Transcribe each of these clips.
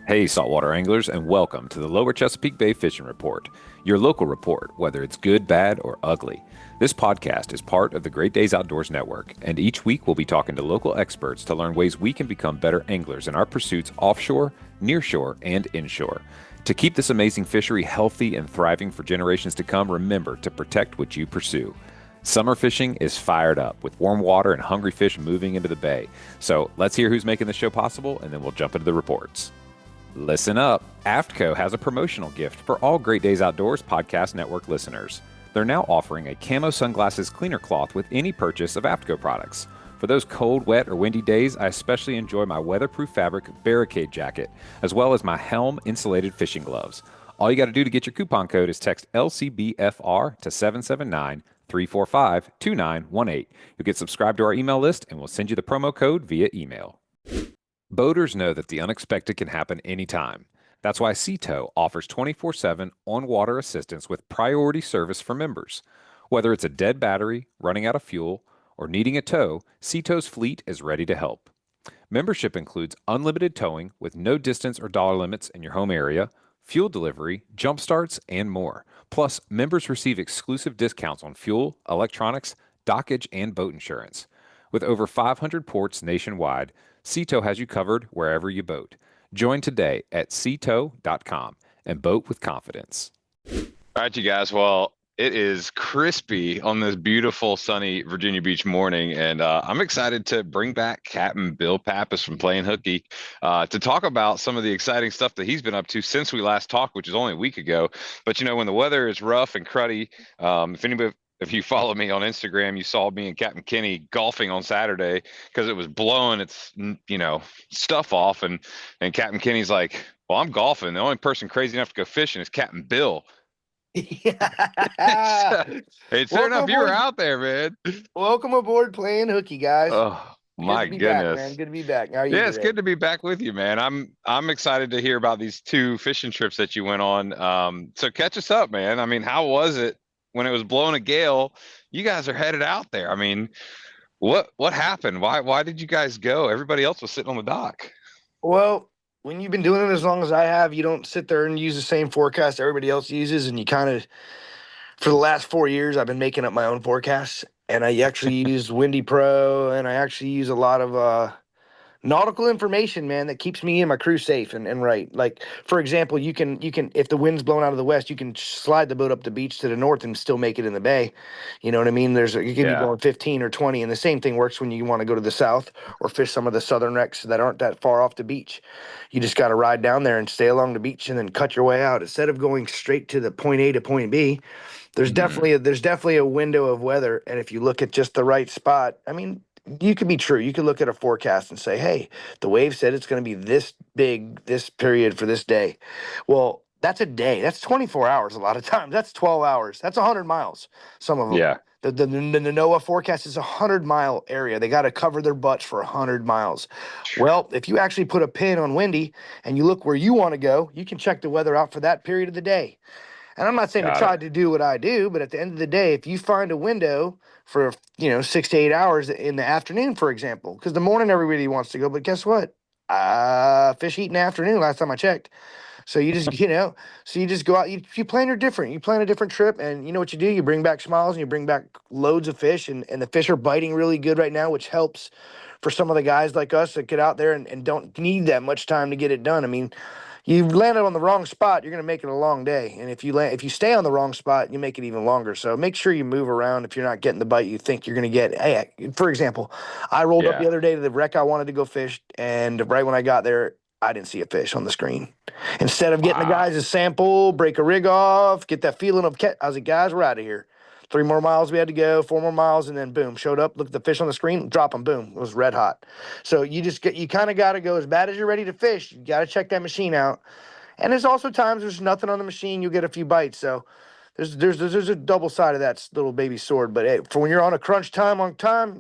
Hey, saltwater anglers, and welcome to the Lower Chesapeake Bay Fishing Report, your local report, whether it's good, bad, or ugly. This podcast is part of the Great Days Outdoors Network, and each week we'll be talking to local experts to learn ways we can become better anglers in our pursuits offshore, nearshore, and inshore. To keep this amazing fishery healthy and thriving for generations to come, remember to protect what you pursue. Summer fishing is fired up with warm water and hungry fish moving into the bay. So let's hear who's making this show possible, and then we'll jump into the reports. Listen up. AFTCO has a promotional gift for all Great Days Outdoors Podcast Network listeners. They're now offering a camo sunglasses cleaner cloth with any purchase of AFTCO products. For those cold, wet, or windy days, I especially enjoy my weatherproof fabric barricade jacket, as well as my Helm insulated fishing gloves. All you got to do to get your coupon code is text LCBFR to 779-345-2918. You'll get subscribed to our email list, and we'll send you the promo code via email. Boaters know that the unexpected can happen anytime. That's why SeaTow offers 24/7 on-water assistance with priority service for members. Whether it's a dead battery, running out of fuel, or needing a tow, SeaTow's fleet is ready to help. Membership includes unlimited towing with no distance or dollar limits in your home area, fuel delivery, jump starts, and more. Plus, members receive exclusive discounts on fuel, electronics, dockage, and boat insurance. With over 500 ports nationwide, SeaTow has you covered wherever you boat. Join today at seatow.com and boat with confidence. All right, you guys. Well, it is crispy on this beautiful sunny Virginia Beach morning, and I'm excited to bring back Captain Bill Pappas from Playing Hooky to talk about some of the exciting stuff that he's been up to since we last talked, which is only a week ago. But when the weather is rough and cruddy, if you follow me on Instagram, you saw me and Captain Kenny golfing on Saturday because it was blowing its, stuff off. And Captain Kenny's like, well, I'm golfing. The only person crazy enough to go fishing is Captain Bill. Yeah. Hey, sure enough, you were out there, man. Welcome aboard Playing Hooky, guys. Oh, my goodness. goodness. Back, man. Good to be back. How are you Yeah, it's today? good to be back with you, man. I'm excited to hear about these two fishing trips that you went on. So catch us up, man. I mean, how was it when it was blowing a gale? You guys are headed out there. I mean, what happened? Why did you guys go? Everybody else was sitting on the dock. Well, when you've been doing it as long as I have, you don't sit there and use the same forecast everybody else uses, and you kind of, for the last 4 years, I've been making up my own forecasts, and I actually use Windy Pro, and I actually use a lot of nautical information, man, that keeps me and my crew safe and right. Like, for example, you can if the wind's blowing out of the west, you can slide the boat up the beach to the north and still make it in the bay. You know what I mean? You can be going 15 or 20, and the same thing works when you want to go to the south or fish some of the southern wrecks that aren't that far off the beach. You just got to ride down there and stay along the beach and then cut your way out instead of going straight to the point A to point B. There's definitely a window of weather, and if you look at just the right spot, I mean, you could be true. You could look at a forecast and say, hey, the wave said it's going to be this big, this period for this day. Well, that's a day. That's 24 hours a lot of times. That's 12 hours. That's 100 miles, some of them. Yeah. The NOAA forecast is a 100-mile area. They got to cover their butts for 100 miles. Well, if you actually put a pin on windy and you look where you want to go, you can check the weather out for that period of the day. And I'm not saying to try to do what I do, but at the end of the day, if you find a window for 6 to 8 hours in the afternoon, for example, because the morning everybody wants to go, but guess what? Fish eat in the afternoon last time I checked. So you just so you just go out. You plan your different. You plan a different trip, and you know what you do. You bring back smiles and you bring back loads of fish, and the fish are biting really good right now, which helps for some of the guys like us that get out there and don't need that much time to get it done. I mean, you landed on the wrong spot, you're going to make it a long day. And if you stay on the wrong spot, you make it even longer. So make sure you move around if you're not getting the bite you think you're going to get. Hey, for example, I rolled up the other day to the wreck I wanted to go fish, and right when I got there, I didn't see a fish on the screen. Instead of getting the guys a sample, break a rig off, get that feeling of I was like, guys, we're out of here. 3 more miles we had to go, 4 more miles, and then boom, showed up, looked at the fish on the screen, drop them, boom, it was red hot. So you kind of got to go as bad as you're ready to fish. You got to check that machine out. And there's also times there's nothing on the machine, you'll get a few bites. So there's a double side of that little baby sword. But hey, for when you're on a crunch time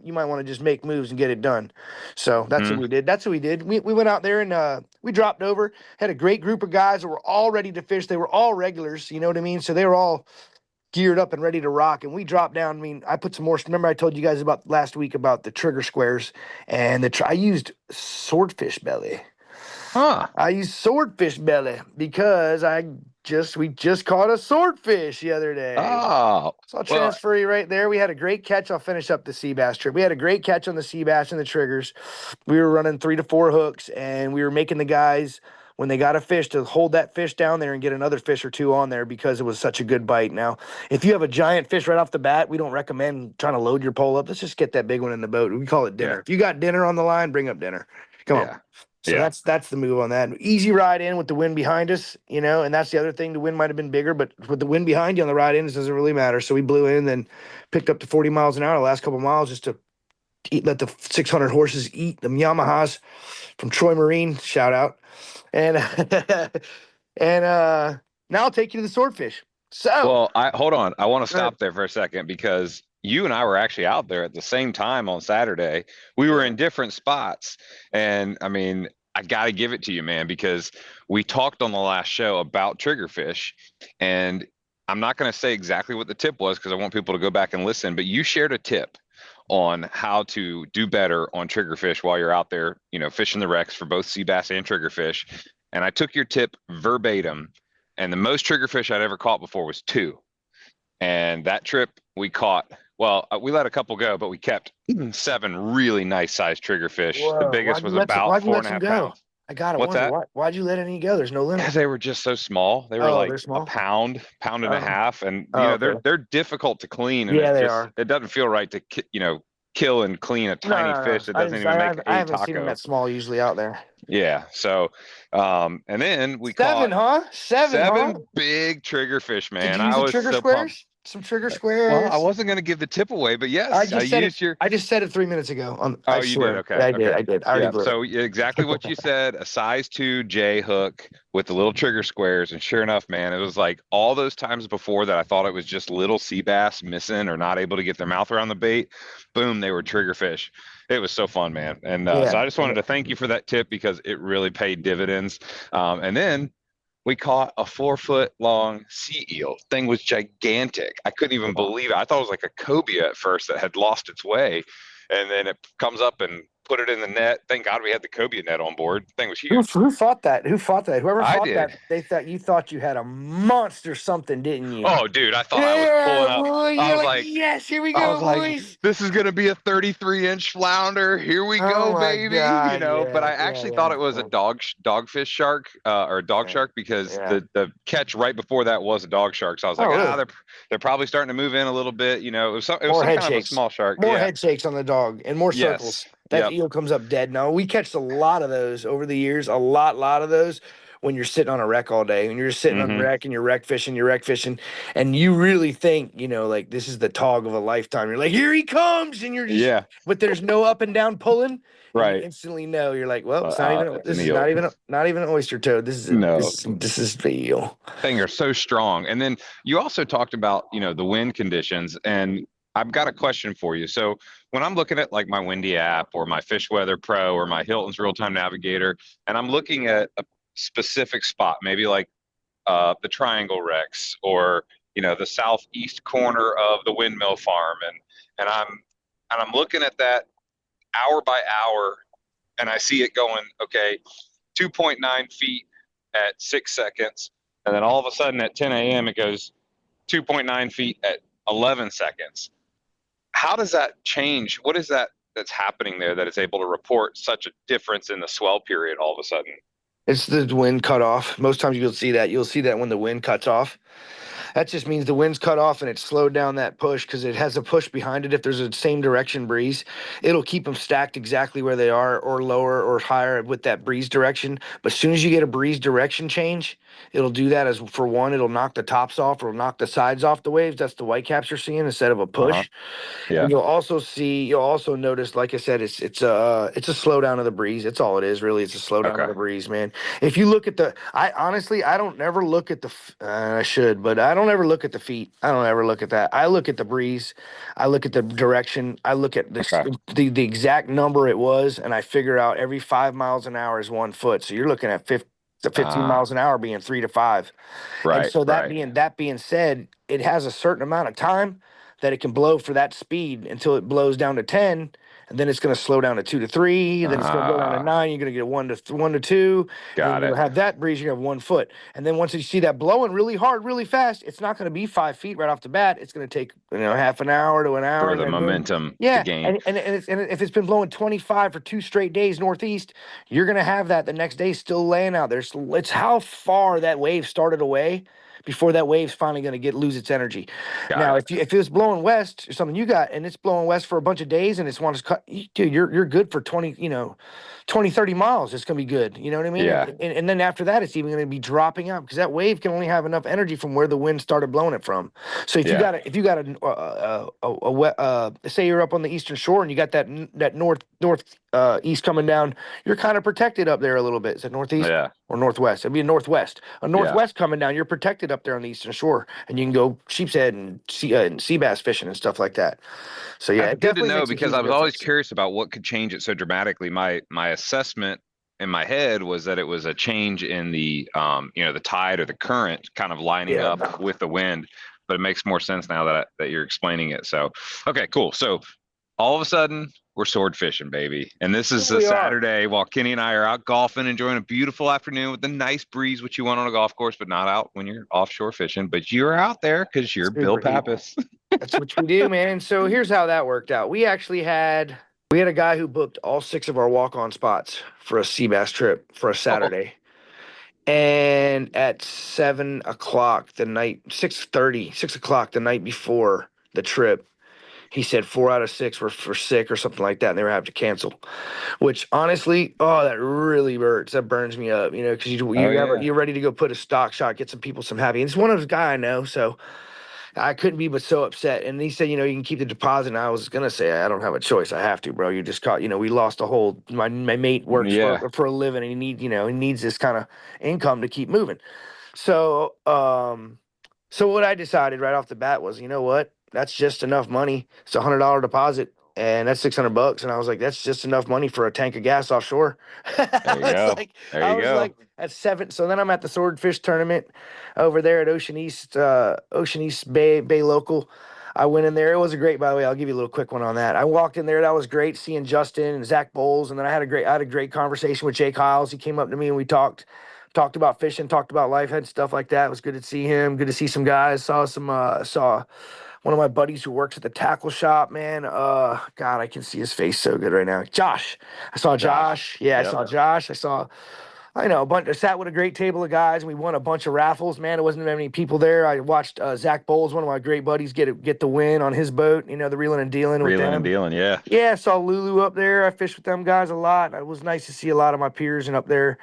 you might want to just make moves and get it done. So that's what we did. That's what we did. We went out there and we dropped over, had a great group of guys that were all ready to fish. They were all regulars, you know what I mean? So they were all geared up and ready to rock, and we dropped down. I mean, I put some more. Remember, I told you guys about last week about the trigger squares, and I used swordfish belly. Huh. I use swordfish belly because we just caught a swordfish the other day. Oh, So I'll well, transfer you right there. We had a great catch. I'll finish up the Seabass trip. We had a great catch on the Seabass and the triggers. We were running 3 to 4 hooks, and we were making the guys, when they got a fish, to hold that fish down there and get another fish or two on there because it was such a good bite. Now, if you have a giant fish right off the bat, we don't recommend trying to load your pole up. Let's just get that big one in the boat. We call it dinner. Yeah. If you got dinner on the line, bring up dinner. Come on. yeah. So Yeah. that's the move on that. Easy ride in with the wind behind us, and that's the other thing. The wind might have been bigger, but with the wind behind you on the ride in, it doesn't really matter. So we blew in, then picked up to 40 miles an hour the last couple of miles just to let the 600 horses eat them Yamahas from Troy Marine. Shout out. And and now I'll take you to the Swordfish. So Well, hold on. I want to stop there for a second because you and I were actually out there at the same time on Saturday. We were in different spots. And I mean, I got to give it to you, man, because we talked on the last show about triggerfish. And I'm not going to say exactly what the tip was because I want people to go back and listen, but you shared a tip on how to do better on triggerfish while you're out there, fishing the wrecks for both sea bass and triggerfish. And I took your tip verbatim. And the most triggerfish I'd ever caught before was 2. And that trip we caught, we let a couple go, but we kept 7 really nice sized triggerfish. Whoa, The biggest was about why'd you let 4.5 some go? pounds. I gotta What's wonder that? why'd you let any go? There's no limit. Because they were just so small. They were Oh, like they're a small? pound and a half. And, Okay. they're difficult to clean. And Yeah, they are. It doesn't feel right to, kill and clean a tiny fish that doesn't even make I a haven't seen them taco. that small usually out there. Yeah. So, and then we 7, caught huh? 7, huh? big triggerfish, man. Did you use I the was trigger so squares? pumped. Some trigger Well, squares. I wasn't going to give the tip away, but yes, I just said used it. I just said it 3 minutes ago. I you did. swear. Okay. Yeah, I Okay. did. I already blew So it. exactly what you said, a size 2 J hook with the little trigger squares. And sure enough, man, it was like all those times before that I thought it was just little sea bass missing or not able to get their mouth around the bait. Boom, they were triggerfish. It was so fun, man. And so I just wanted to thank you for that tip because it really paid dividends. And then we caught a 4-foot long sea eel. Thing was gigantic. I couldn't even believe it. I thought it was like a cobia at first that had lost its way. And then it comes up and put it in the net. Thank God we had the cobia net on board. Thing was huge. Who fought that? Who fought that? Whoever I fought did. that, you thought you had a monster something, didn't you? Oh, dude, I thought I was pulling up. Boy, I was like, yes, here we I go, was like, boys. this is going to be a 33-inch flounder. Here we Oh go, my baby. God, But I actually thought it was a dogfish shark or a dog shark because the catch right before that was a dog shark. So I was like, really? they're probably starting to move in a little bit. It was some head kind of a shakes. small shark. More head shakes on the dog and more circles. Yes. That eel comes up dead. No, we catch a lot of those over the years. A lot of those when you're sitting on a wreck all day. When you're just sitting on a wreck and you're wreck fishing, and you really think, like this is the tog of a lifetime. You're like, here he comes, and you're just but there's no up and down pulling. Right. You instantly know. You're like, well, it's not even. This is not even an oyster toad. This is the eel. Thing are so strong. And then you also talked about the wind conditions, and I've got a question for you. So when I'm looking at like my Windy app or my Fish Weather Pro or my Hilton's Real Time Navigator, and I'm looking at a specific spot, maybe like the Triangle Wrecks or the southeast corner of the windmill farm, and I'm looking at that hour by hour, and I see it going 2.9 feet at 6 seconds, and then all of a sudden at 10 a.m. it goes 2.9 feet at 11 seconds. How does that change? What is that's happening there that it's able to report such a difference in the swell period all of a sudden? It's the wind cut off. Most times you'll see that. You'll see that when the wind cuts off. That just means the wind's cut off and it slowed down that push because it has a push behind it. If there's a same direction breeze, it'll keep them stacked exactly where they are or lower or higher with that breeze direction. But as soon as you get a breeze direction change, it'll do that as for one, it'll knock the tops off or knock the sides off the waves. That's the whitecaps you're seeing instead of a push. Yeah. And you'll also notice, like I said, it's a slowdown of the breeze. It's all it is, really. It's a slowdown of the breeze, man. If you look at I honestly don't ever look at I should, but I don't ever look at the feet. I don't ever look at that. I look at the breeze. I look at the direction. I look at the exact number it was, and I figure out every 5 miles an hour is 1 foot. So you're looking at 15 miles an hour being 3 to 5. Right. And so that being said, it has a certain amount of time that it can blow for that speed until it blows down to 10, and then it's going to slow down to 2 to 3, then it's going to go down to 9. You're going to get 1 to 2, and then Got you'll it. have that breeze. You're going to have 1 foot, and then once you see that blowing really hard, really fast, it's not going to be 5 feet right off the bat. It's going to take half an hour to an hour, For and the then boom. momentum to Yeah, gain. and if it's been blowing 25 for 2 straight days northeast, you're going to have that the next day still laying out there. It's how far that wave started away before that wave's finally going to lose its energy. Got it. If it's blowing west or something you got, and it's blowing west for a bunch of days, and it's wants to cut, dude, you're good for 20, 30 miles. It's going to be good. You know what I mean? Yeah. And then after that, it's even going to be dropping out because that wave can only have enough energy from where the wind started blowing it from. So if you got say you're up on the eastern shore and you got that north east coming down, you're kind of protected up there a little bit. Is it northeast? Yeah. Or northwest? It'd be a northwest. A northwest coming down, you're protected up there on the eastern shore, and you can go sheep's head and sea bass fishing and stuff like that. So yeah, That's it good to definitely know makes a because huge I was always difference. curious about what could change it so dramatically. My assessment in my head was that it was a change in the the tide or the current kind of lining Yeah. up with the wind. But it makes more sense now that you're explaining it. So okay, cool. So all of a sudden we're sword fishing, baby. And this is a Saturday while Kenny and I are out golfing, enjoying a beautiful afternoon with a nice breeze, which you want on a golf course, but not out when you're offshore fishing. But you're out there because you're Bill Pappas. That's what we do, man. So here's how that worked out. We had a guy who booked all 6 of our walk-on spots for a sea bass trip for a Saturday. And at 7 o'clock the night, 6:30, 6 o'clock the night before the trip, he said 4 out of 6 were sick or something like that, and they were having to cancel. Which honestly, that really hurts. That burns me up, because you're ready to go put a stock shot, get some people some happy. And it's one of those guys I know, so I couldn't be but so upset. And he said, you can keep the deposit. And I was gonna say, I don't have a choice. I have to, bro. You just caught, we lost a whole. My mate works for a living, and he needs this kind of income to keep moving. So, so what I decided right off the bat was, you know what? That's just enough money. It's $100 deposit, and that's $600. And I was like, that's just enough money for a tank of gas offshore. There you go. I was like, that's 7. So then I'm at the Swordfish tournament over there at Ocean East Bay local. I went in there. It was a great, by the way. I'll give you a little quick one on that. I walked in there. That was great seeing Justin and Zach Bowles, and then I had a great conversation with Jake Hiles. He came up to me and we talked about fishing, talked about life, had stuff like that. It was good to see him. Good to see some guys. Saw one of my buddies who works at the tackle shop, man. God, I can see his face so good right now. Josh. I saw Josh. Yeah, I saw Josh. I know, I sat with a great table of guys, and we won a bunch of raffles. Man, there wasn't that many people there. I watched Zach Bowles, one of my great buddies, get the win on his boat. The reeling and dealing with them. Reeling and dealing, yeah. Yeah, I saw Lulu up there. I fished with them guys a lot. It was nice to see a lot of my peers and up there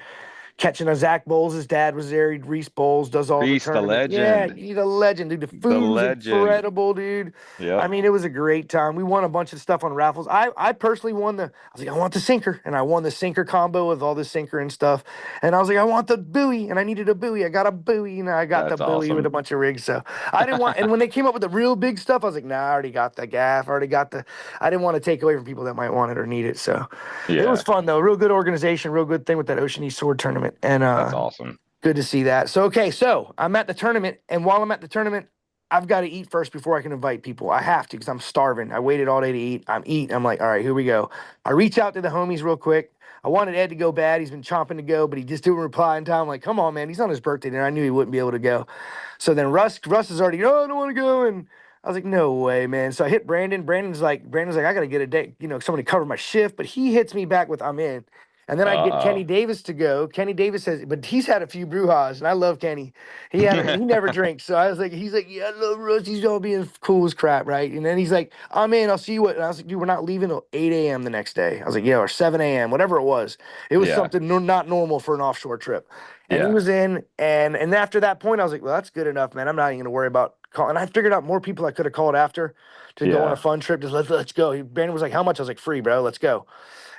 catching a Zach Bowles. His dad was there. Reese Bowles does all Reese, the the tournament. legend. Yeah, he's a legend, dude. The food's incredible, dude. Yeah. I mean, it was a great time. We won a bunch of stuff on raffles. I personally won I was like, I want the sinker. And I won the sinker combo with all the sinker and stuff. And I was like, I want the buoy. And I needed a buoy. I got a buoy. And I got the buoy with a bunch of rigs. So I didn't want, and when they came up with the real big stuff, I was like, nah, I already got the gaff. I didn't want to take away from people that might want it or need it. So it was fun, though. Real good organization, real good thing with that Ocean East Sword tournament. And that's awesome. Good to see that. So, okay, so I'm at the tournament, and while I'm at the tournament, I've got to eat first before I can invite people. I have to because I'm starving. I waited all day to eat. I'm eating. I'm like, all right, here we go. I reach out to the homies real quick. I wanted Ed to go bad. He's been chomping to go, but he just didn't reply in time. I'm like, come on, man. He's on his birthday, and I knew he wouldn't be able to go. So then Russ is already, I don't want to go. And I was like, no way, man. So I hit Brandon. Brandon's like, I got to get a day, somebody cover my shift. But he hits me back with, I'm in. And then I get Kenny Davis to go. Kenny Davis says, but he's had a few brujas, and I love Kenny. He never drinks. So I was like, he's like, yeah, I love Russ. He's all being cool as crap, right? And then he's like, I'm in. I'll see you. And I was like, dude, we're not leaving till 8 a.m. the next day. I was like, yeah, or 7 a.m., whatever it was. It was something not normal for an offshore trip. And he was in. And after that point, I was like, well, that's good enough, man. I'm not even going to worry about calling. And I figured out more people I could have called after to go on a fun trip. Just let's go. Brandon was like, how much? I was like, free, bro. Let's go.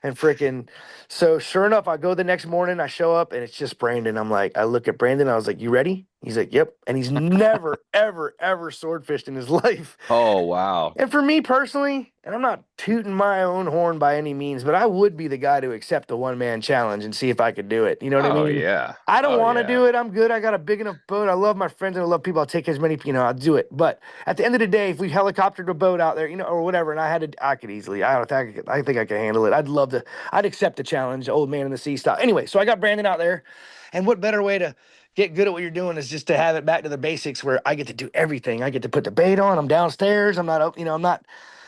And so sure enough, I go the next morning, I show up, and it's just Brandon. I'm like, I look at Brandon, I was like, you ready? He's like, yep. And he's never, ever, ever swordfished in his life. Oh, wow. And for me personally, and I'm not tooting my own horn by any means, but I would be the guy to accept the one-man challenge and see if I could do it. You know what I Oh, mean? yeah. I don't Oh, want to yeah. do it. I'm good. I got a big enough boat. I love my friends and I love people. I'll take as many, I'll do it. But at the end of the day, if we helicoptered a boat out there, or whatever, and I could easily, I think I could handle it. I'd accept the challenge, old man in the sea style. Anyway, so I got Brandon out there. And what better way to get good at what you're doing is just to have it back to the basics where I get to do everything. I get to put the bait on. I'm downstairs.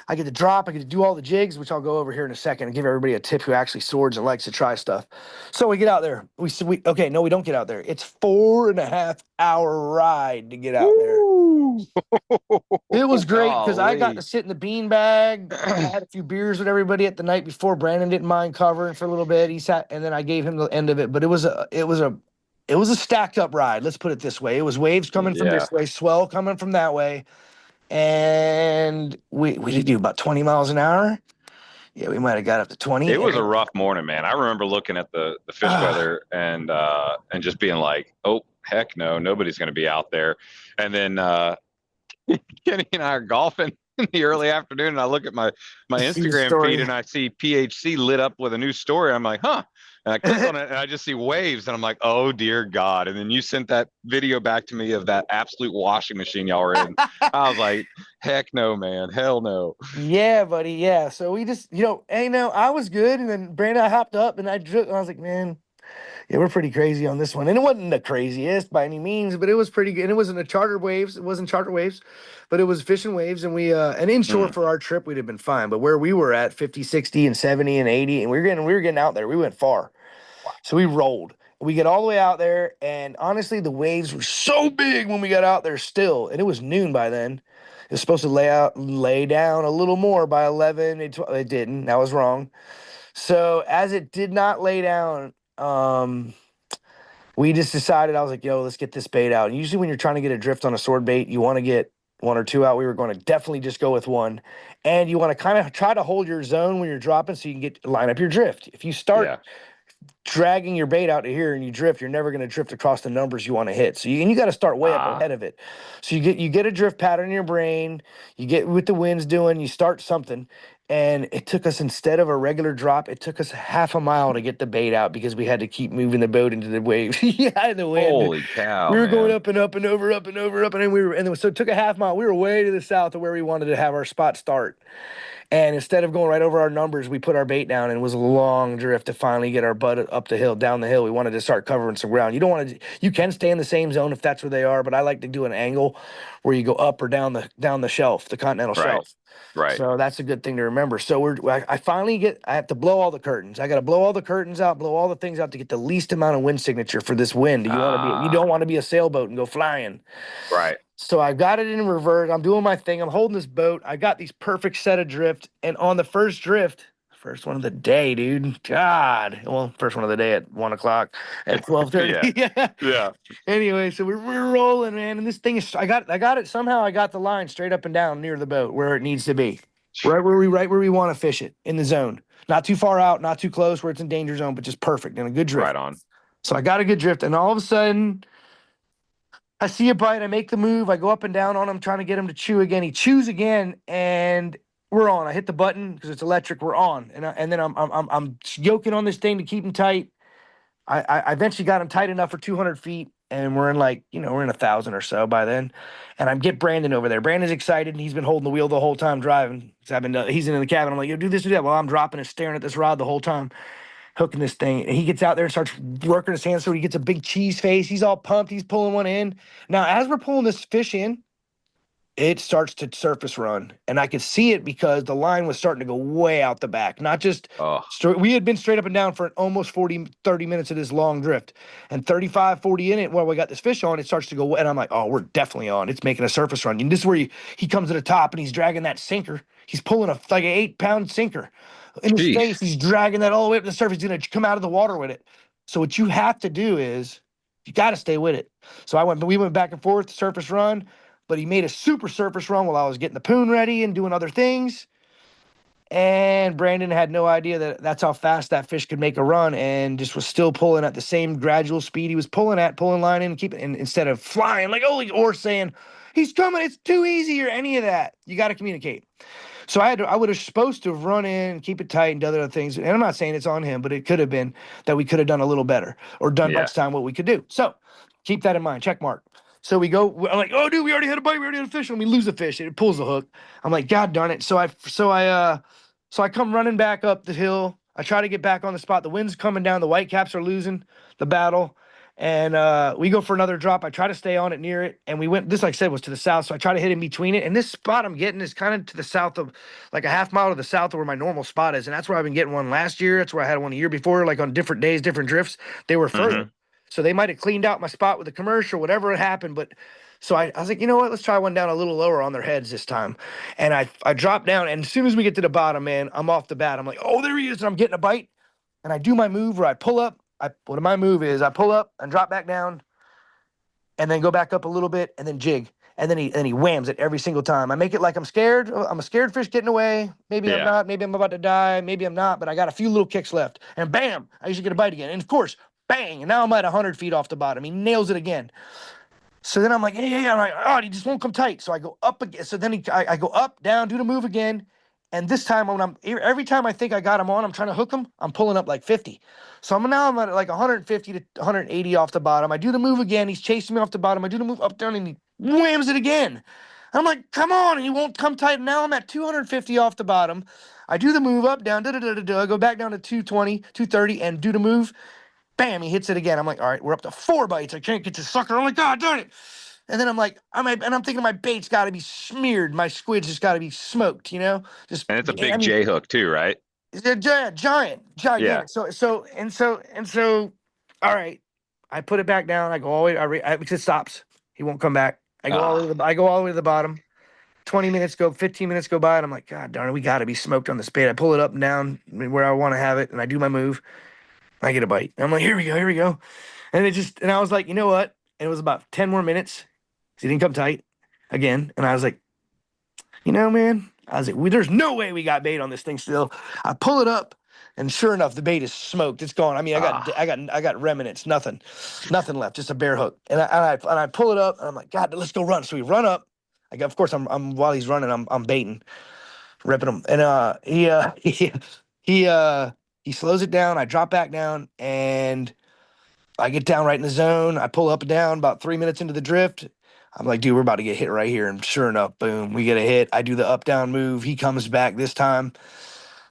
I get to drop. I get to do all the jigs, which I'll go over here in a second and give everybody a tip who actually swords and likes to try stuff. So we get out there. We don't get out there. It's 4.5 hour ride to get out there. It was great because I got to sit in the bean bag. I had a few beers with everybody at the night before. Brandon didn't mind covering for a little bit. He sat, and then I gave him the end of it. But it was a stacked up ride. Let's put it this way. It was waves coming from this way, swell coming from that way. And we did do about 20 miles an hour. Yeah, we might have got up to 20. It was a rough morning, man. I remember looking at the fish weather and just being like, oh, heck no, nobody's going to be out there. And then Kenny and I are golfing in the early afternoon, and I look at my Instagram feed and I see PHC lit up with a new story. I'm like, huh. And I click on it and I just see waves and I'm like, oh dear God. And then you sent that video back to me of that absolute washing machine y'all were in. I was like, heck no, man. Hell no. Yeah, buddy. Yeah. So we just, I was good. And then Brandon, I hopped up and I was like, man, yeah, we're pretty crazy on this one. And it wasn't the craziest by any means, but it was pretty good. And it wasn't charter waves, but it was fishing waves. And and inshore for our trip, we'd have been fine. But where we were at 50, 60 and 70 and 80, and we were getting out there. We went far. So we rolled. We get all the way out there, and honestly, the waves were so big when we got out there still, and it was noon by then. It was supposed to lay down a little more by 11. It didn't. That was wrong. So as it did not lay down, we just decided, I was like, yo, let's get this bait out. And usually when you're trying to get a drift on a sword bait, you want to get one or two out. We were going to definitely just go with one. And you want to kind of try to hold your zone when you're dropping so you can line up your drift. If you start dragging your bait out to here and you drift, you're never going to drift across the numbers you want to hit. So you got to start way up ahead of it. So you get a drift pattern in your brain, you get what the wind's doing, you start something. And it took us, instead of a regular drop, it took us half a mile to get the bait out because we had to keep moving the boat into the waves. Yeah, the wind. Holy cow. We were going up and up and over, up and over, up, and then so it took a half mile. We were way to the south of where we wanted to have our spot start. And instead of going right over our numbers, we put our bait down, and it was a long drift to finally get our butt up the hill, down the hill. We wanted to start covering some ground. You can stay in the same zone if that's where they are, but I like to do an angle where you go up or down the shelf, the continental shelf. Right. So that's a good thing to remember. So I have to blow all the curtains. I got to blow all the curtains out, blow all the things out to get the least amount of wind signature for this wind. You don't want to be a sailboat and go flying. Right. So I've got it in reverse. I'm doing my thing. I'm holding this boat. I got these perfect set of drift. And on the first drift, first one of the day, dude. God. Well, first one of the day at 1 o'clock at 12:30. Yeah. Anyway, so we're rolling, man. And this thing is, I got it. Somehow I got the line straight up and down near the boat where it needs to be. Right where we want to fish it, in the zone. Not too far out, not too close where it's in danger zone, but just perfect and a good drift. Right on. So I got a good drift. And all of a sudden, I see a bite. I make the move. I go up and down on him, trying to get him to chew again. He chews again, and we're on. I hit the button because it's electric. We're on, and then I'm yoking on this thing to keep him tight. I eventually got him tight enough for 200 feet, and we're in we're in 1,000 or so by then. And I get Brandon over there. Brandon's excited. He's been holding the wheel the whole time driving. He's in the cabin. I'm like, yo, do this, do that. Well, I'm dropping and staring at this rod the whole time, hooking this thing. And he gets out there and starts working his hands, so he gets a big cheese face. He's all pumped. He's pulling one in. Now, as we're pulling this fish in, it starts to surface run. And I could see it because the line was starting to go way out the back. Not just we had been straight up and down for almost 30 minutes of this long drift. And 35, 40 in it, while we got this fish on, it starts to go. And I'm like, oh, we're definitely on. It's making a surface run. And this is where he comes to the top and he's dragging that sinker. He's pulling like an 8-pound sinker in his face. He's dragging that all the way up to the surface. He's going to come out of the water with it. So what you have to do is you got to stay with it. So we went back and forth, surface run, but he made a super surface run while I was getting the poon ready and doing other things. And Brandon had no idea that that's how fast that fish could make a run, and just was still pulling at the same gradual speed he was pulling line in, and instead of flying like oh, or saying he's coming, it's too easy or any of that. You got to communicate. So I would have supposed to have run in, keep it tight, and done other things. And I'm not saying it's on him, but it could have been that we could have done a little better or done Yeah. next time what we could do. So keep that in mind. Check mark. So we go. I'm like, oh, dude, we already had a bite. We already had a fish, and we lose the fish. It pulls the hook. I'm like, God darn it. So I come running back up the hill. I try to get back on the spot. The wind's coming down. The Whitecaps are losing the battle. And we go for another drop. I try to stay on it near it. And we went, this, like I said, was to the south. So I try to hit in between it. And this spot I'm getting is kind of to the south of, like a half mile to the south of where my normal spot is. And that's where I've been getting one last year. That's where I had one a year before, like on different days, different drifts. They were further. So they might have cleaned out my spot with the commercial, whatever had happened. But so I was like, you know what? Let's try one down a little lower on their heads this time. And I drop down. And as soon as we get to the bottom, man, I'm off the bat. I'm like, oh, there he is. And I'm getting a bite. And I do my move where I pull up. What my move is, I pull up and drop back down and then go back up a little bit and then jig. And then he whams it every single time. I make it like I'm scared. I'm a scared fish getting away. Maybe I'm not. Maybe I'm about to die. Maybe I'm not. But I got a few little kicks left. And bam, I usually get a bite again. And of course, bang. And now I'm at 100 feet off the bottom. He nails it again. So then I'm like, yeah. I'm like, oh, he just won't come tight. So I go up again. So then I go up, down, do the move again. And this time every time I think I got him on, I'm trying to hook him, I'm pulling up like 50. So I'm at like 150 to 180 off the bottom. I do the move again. He's chasing me off the bottom. I do the move up, down, and he whams it again. I'm like, come on. And he won't come tight. Now I'm at 250 off the bottom. I do the move up, down, I go back down to 220, 230, and do the move. Bam, he hits it again. I'm like, all right, we're up to 4 bites. I can't get this sucker. I'm like, God darn it. And then I'm like, I'm thinking my bait's got to be smeared. My squid's just got to be smoked, Just And it's a big J hook too, right? It's a gigantic. Yeah. So, all right. I put it back down. I go all the way. Because it stops. He won't come back. I go all the way to the bottom. 15 minutes go by, and I'm like, God darn it, we got to be smoked on this bait. I pull it up and down where I want to have it, and I do my move. I get a bite. And I'm like, here we go. And I was like, you know what? And it was about 10 more minutes. He didn't come tight again. And I was like, man, there's no way we got bait on this thing still. I pull it up, and sure enough, the bait is smoked. It's gone. I mean, I got remnants, nothing left, just a bare hook. And I pull it up, and I'm like, God, let's go run. So we run up. Of course, I'm while he's running, I'm baiting, ripping him. And he slows it down. I drop back down, and I get down right in the zone. I pull up and down about 3 minutes into the drift. I'm like, dude, we're about to get hit right here. And sure enough, boom, we get a hit. I do the up down move. He comes back this time.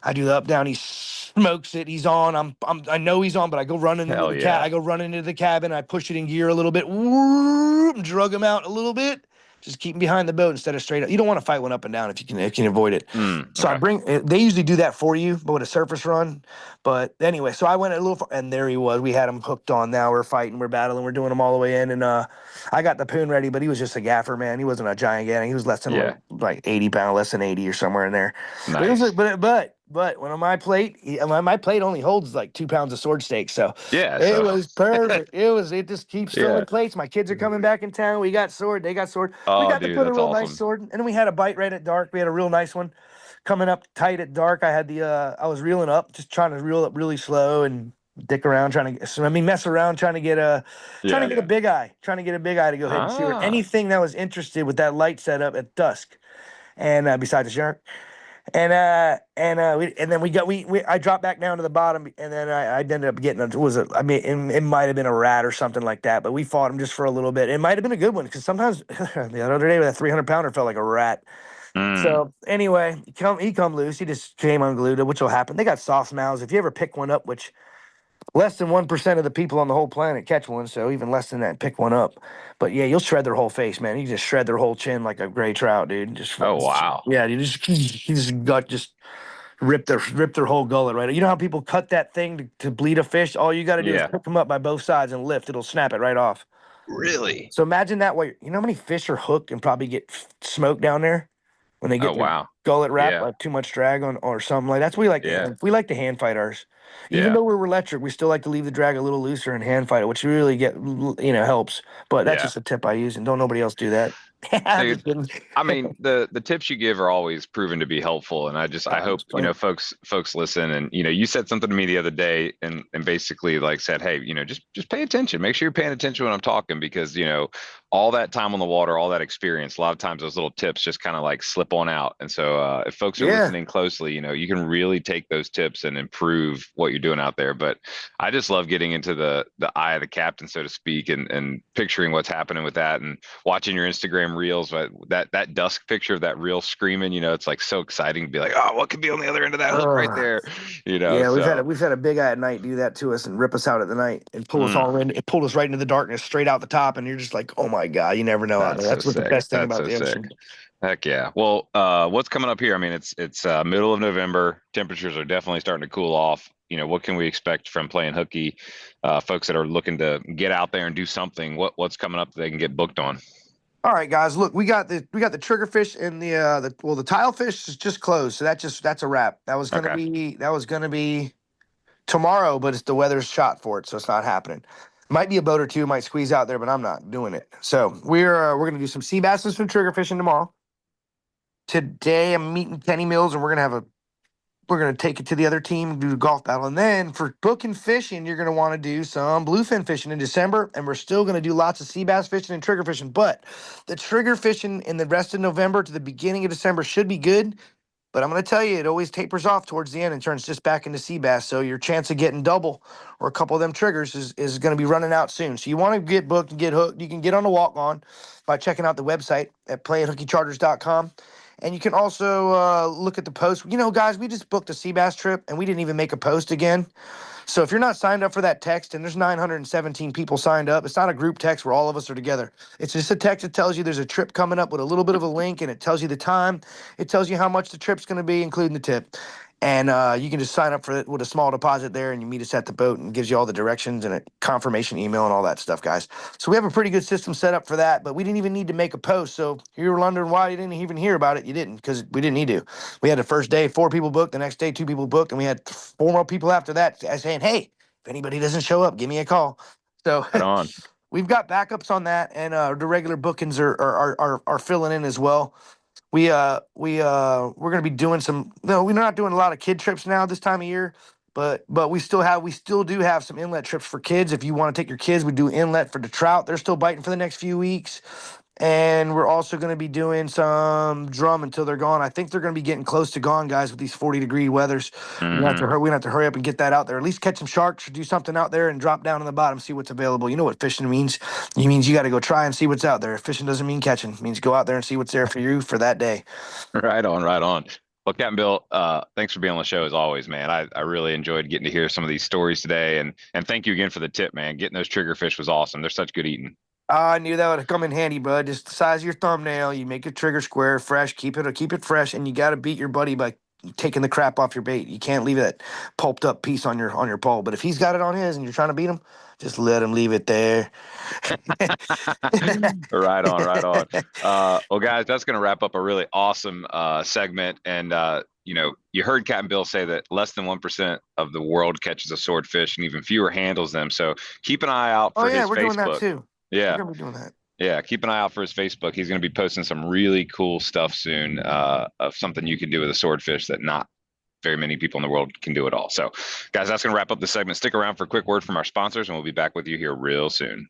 I do the up down. He smokes it. He's on. I know he's on, but I go running into the cabin. I go running into the cabin. I push it in gear a little bit. Whoop, drug him out a little bit. Just keep him behind the boat instead of straight up. You don't want to fight one up and down if you can avoid it. So they usually do that for you, but with a surface run. But anyway, so I went a little far, and there he was. We had him hooked on. Now we're fighting, we're battling, we're doing them all the way in. And I got the poon ready, but he was just a gaffer, man. He wasn't a giant guy. He was less than like 80 pounds, less than 80 or somewhere in there. Nice. But when on my plate, my plate only holds like 2 pounds of sword steak. So it was perfect. It just keeps filling plates. My kids are coming back in town. We got sword. They got sword. We got to put a real nice sword. And then we had a bite right at dark. We had a real nice one coming up tight at dark. I was reeling up, just trying to reel up really slow and dick around, mess around, trying to get a big eye, to go ahead and see anything that was interested with that light setup at dusk. And besides the shark. I dropped back down to the bottom, and then I ended up getting it might have been a rat or something like that, but we fought him just for a little bit. It might have been a good one, because sometimes the other day with that 300-pounder felt like a rat. So anyway, he come loose. He just came unglued, which will happen. They got soft mouths. If you ever pick one up, which less than 1% of the people on the whole planet catch one, so even less than that, pick one up. But yeah, you'll shred their whole face, man. You just shred their whole chin like a gray trout, dude. Yeah, you just rip their whole gullet right. You know how people cut that thing to bleed a fish? All you got to do is pick them up by both sides and lift. It'll snap it right off. Really? So imagine that way. You know how many fish are hooked and probably get smoked down there when they get their gullet wrapped like too much drag on or something like that. That's what we like. We like to hand fight ours. Even though we're electric, we still like to leave the drag a little looser and hand fight it, which really helps. But that's just a tip I use, and don't nobody else do that. I'm Dude, just kidding. I mean, the tips you give are always proven to be helpful, and I hope, Just playing. folks listen. And you said something to me the other day, and basically like said, hey, just pay attention. Make sure you're paying attention when I'm talking, because all that time on the water, all that experience, a lot of times those little tips just kind of like slip on out. And so if folks are Yeah. listening closely, you can really take those tips and improve what you're doing out there. But I just love getting into the eye of the captain, so to speak, and picturing what's happening with that, and watching your Instagram reels, but that dusk picture of that reel screaming, it's like so exciting to be like, oh, what could be on the other end of that hook right Uh, there, yeah, so we've had a big eye at night do that to us and rip us out at the night and pull us mm, all in. It pulled us right into the darkness, straight out the top, and you're just like, oh my god, you never know out there. that's so That's what the sick. best thing That's about so the sick. ocean. Heck yeah. Well, what's coming up here? I mean, it's middle of November. Temperatures are definitely starting to cool off. What can we expect from playing hooky? Folks that are looking to get out there and do something. What's coming up that they can get booked on? All right, guys. Look, we got the triggerfish and the tilefish is just closed, so that's a wrap. Okay. That was gonna be tomorrow, but it's the weather's shot for it, so it's not happening. Might be a boat or two might squeeze out there, but I'm not doing it. So we're gonna do some sea bass and some trigger fishing tomorrow. Today I'm meeting Kenny Mills, and we're gonna take it to the other team and do a golf battle. And then for booking fishing, you're gonna want to do some bluefin fishing in December, and we're still gonna do lots of sea bass fishing and trigger fishing. But the trigger fishing in the rest of November to the beginning of December should be good. But I'm going to tell you, it always tapers off towards the end and turns just back into sea bass. So your chance of getting double or a couple of them triggers is going to be running out soon. So you want to get booked and get hooked. You can get on the walk on by checking out the website at playinghookycharters.com. And you can also look at the post. Guys, we just booked a sea bass trip and we didn't even make a post again. So if you're not signed up for that text, and there's 917 people signed up, it's not a group text where all of us are together. It's just a text that tells you there's a trip coming up with a little bit of a link, and it tells you the time. It tells you how much the trip's going to be, including the tip. And you can just sign up for it with a small deposit there, and you meet us at the boat, and it gives you all the directions and a confirmation email and all that stuff, guys. So we have a pretty good system set up for that, but we didn't even need to make a post. So if you were wondering why you didn't even hear about it, you didn't, because we didn't need to. We had the first day 4 people booked, the next day 2 people booked, and we had 4 more people after that saying, hey, if anybody doesn't show up, give me a call. So Right on. we've got backups on that, and the regular bookings are filling in as well. We're gonna be doing some. No, we're not doing a lot of kid trips now this time of year, but we still do have some inlet trips for kids. If you want to take your kids, we do inlet for the trout. They're still biting for the next few weeks. And we're also going to be doing some drum until they're gone. I think they're going to be getting close to gone, guys, with these 40-degree weathers. Hmm. We're gonna have to hurry up and get that out there. At least catch some sharks or do something out there and drop down on the bottom, see what's available. You know what fishing means? It means you got to go try and see what's out there. Fishing doesn't mean catching. It means go out there and see what's there for you for that day. Right on, right on. Well, Captain Bill, thanks for being on the show as always, man. I really enjoyed getting to hear some of these stories today, and thank you again for the tip, man. Getting those triggerfish was awesome. They're such good eating. I knew that would come in handy, bud. Just the size of your thumbnail. You make a trigger square, fresh. Keep it fresh, and you got to beat your buddy by taking the crap off your bait. You can't leave that pulped up piece on your pole. But if he's got it on his and you're trying to beat him, just let him leave it there. Right on, right on. Well, guys, that's going to wrap up a really awesome segment. And you heard Captain Bill say that less than 1% of the world catches a swordfish, and even fewer handles them. So keep an eye out Oh for yeah, his we're doing that Facebook. too. We're Yeah, gonna be doing that. yeah. Keep an eye out for his Facebook. He's going to be posting some really cool stuff soon of something you can do with a swordfish that not very many people in the world can do it all. So, guys, that's going to wrap up the segment. Stick around for a quick word from our sponsors, and we'll be back with you here real soon.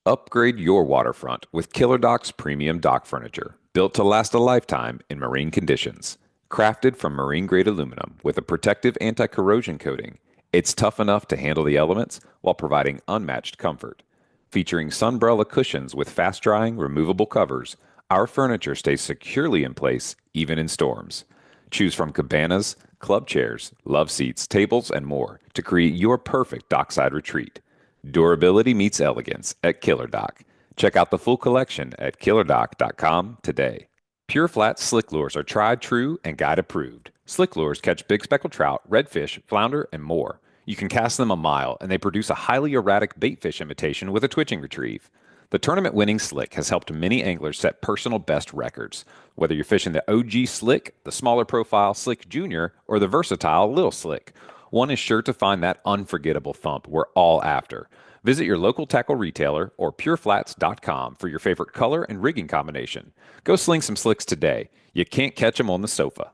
Upgrade your waterfront with Killer Doc's premium dock furniture, built to last a lifetime in marine conditions. Crafted from marine-grade aluminum with a protective anti-corrosion coating, it's tough enough to handle the elements while providing unmatched comfort. Featuring sunbrella cushions with fast-drying, removable covers, our furniture stays securely in place even in storms. Choose from cabanas, club chairs, love seats, tables, and more to create your perfect dockside retreat. Durability meets elegance at Killer Dock. Check out the full collection at killerdock.com today. Pure Flat slick lures are tried, true, and guide approved. Slick lures catch big speckled trout, redfish, flounder, and more. You can cast them a mile, and they produce a highly erratic baitfish imitation with a twitching retrieve. The tournament-winning slick has helped many anglers set personal best records. Whether you're fishing the OG slick, the smaller profile slick junior, or the versatile little slick, one is sure to find that unforgettable thump we're all after. Visit your local tackle retailer or pureflats.com for your favorite color and rigging combination. Go sling some slicks today. You can't catch them on the sofa.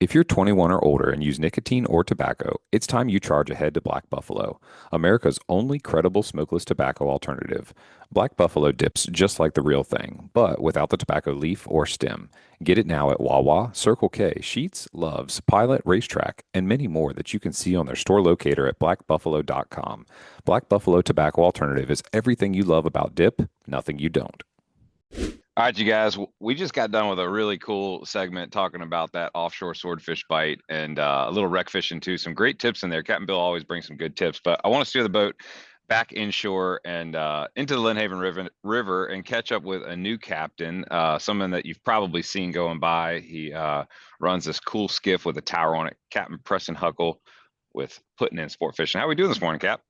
If you're 21 or older and use nicotine or tobacco, it's time you charge ahead to Black Buffalo, America's only credible smokeless tobacco alternative. Black Buffalo dips just like the real thing, but without the tobacco leaf or stem. Get it now at Wawa, Circle K, Sheetz, Love's, Pilot, Racetrack, and many more that you can see on their store locator at blackbuffalo.com. Black Buffalo Tobacco Alternative is everything you love about dip, nothing you don't. All right, you guys, we just got done with a really cool segment talking about that offshore swordfish bite and a little wreck fishing too. Some great tips in there. Captain Bill always brings some good tips, but I want to steer the boat back inshore and into the Lynnhaven River and catch up with a new captain, someone that you've probably seen going by. He runs this cool skiff with a tower on it, Captain Preston Huckle with Putting In Sport Fishing. How are we doing this morning, Cap?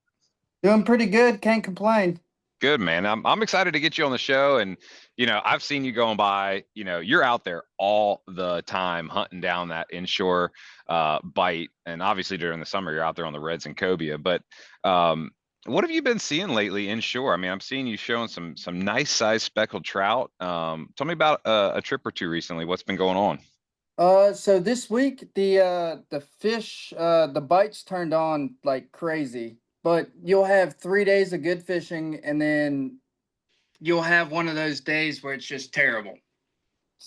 Doing pretty good. Can't complain. Good, man. I'm excited to get you on the show. And, I've seen you going by, you're out there all the time hunting down that inshore bite. And obviously during the summer, you're out there on the reds and cobia. But what have you been seeing lately inshore? I mean, I'm seeing you showing some nice size speckled trout. Tell me about a trip or two recently. What's been going on? So this week the fish, the bites turned on like crazy. But you'll have 3 days of good fishing, and then you'll have one of those days where it's just terrible.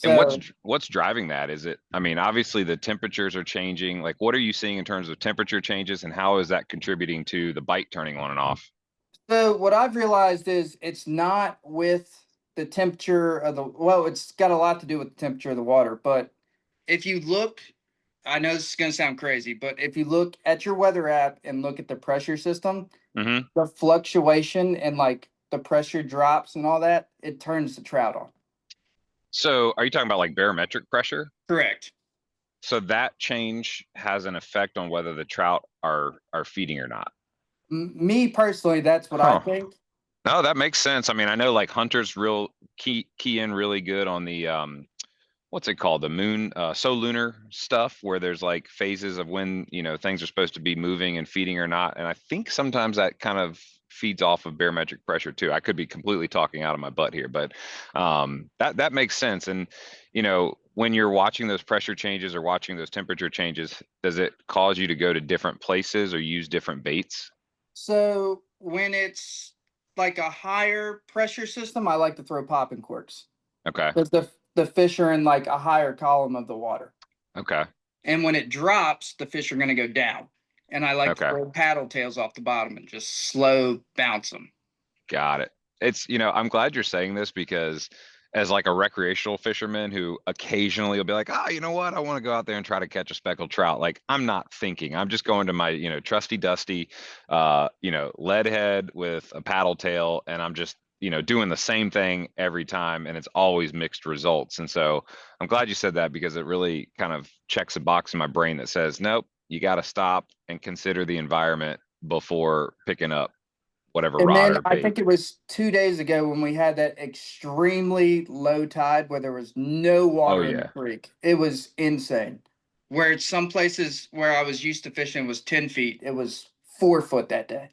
And So, what's driving that? Is it, I mean, obviously the temperatures are changing. Like, what are you seeing in terms of temperature changes, and how is that contributing to the bite turning on and off? so what I've realized is it's not with the temperature of well, it's got a lot to do with the temperature of the water. But if you look, I know this is going to sound crazy, but if you look at your weather app and look at the pressure system, Mm-hmm. the fluctuation and like the pressure drops and all that, it turns the trout on. So are you talking about like barometric pressure? Correct. So that change has an effect on whether the trout are feeding or not. Me personally, that's what I Huh. think. No, that makes sense. I mean, I know like hunters real key in really good on the what's it called? The moon lunar stuff where there's like phases of when, things are supposed to be moving and feeding or not. And I think sometimes that kind of feeds off of barometric pressure too. I could be completely talking out of my butt here, but that makes sense. And when you're watching those pressure changes or watching those temperature changes, does it cause you to go to different places or use different baits? So when it's like a higher pressure system, I like to throw popping corks Okay. because the fish are in like a higher column of the water. Okay. And when it drops, the fish are going to go down. And I like to Okay. throw paddle tails off the bottom and just slow bounce them. Got it. It's, I'm glad you're saying this because as like a recreational fisherman who occasionally will be like, you know what? I want to go out there and try to catch a speckled trout. Like I'm not thinking, I'm just going to my, trusty dusty, lead head with a paddle tail. And I'm just, doing the same thing every time. And it's always mixed results. And so I'm glad you said that because it really kind of checks a box in my brain that says, nope, you got to stop and consider the environment before picking up whatever And rod then or I bait. think it was 2 days ago when we had that extremely low tide where there was no water in the Yeah. creek. It was insane. Where it's some places where I was used to fishing was 10 feet. It was 4 foot that day.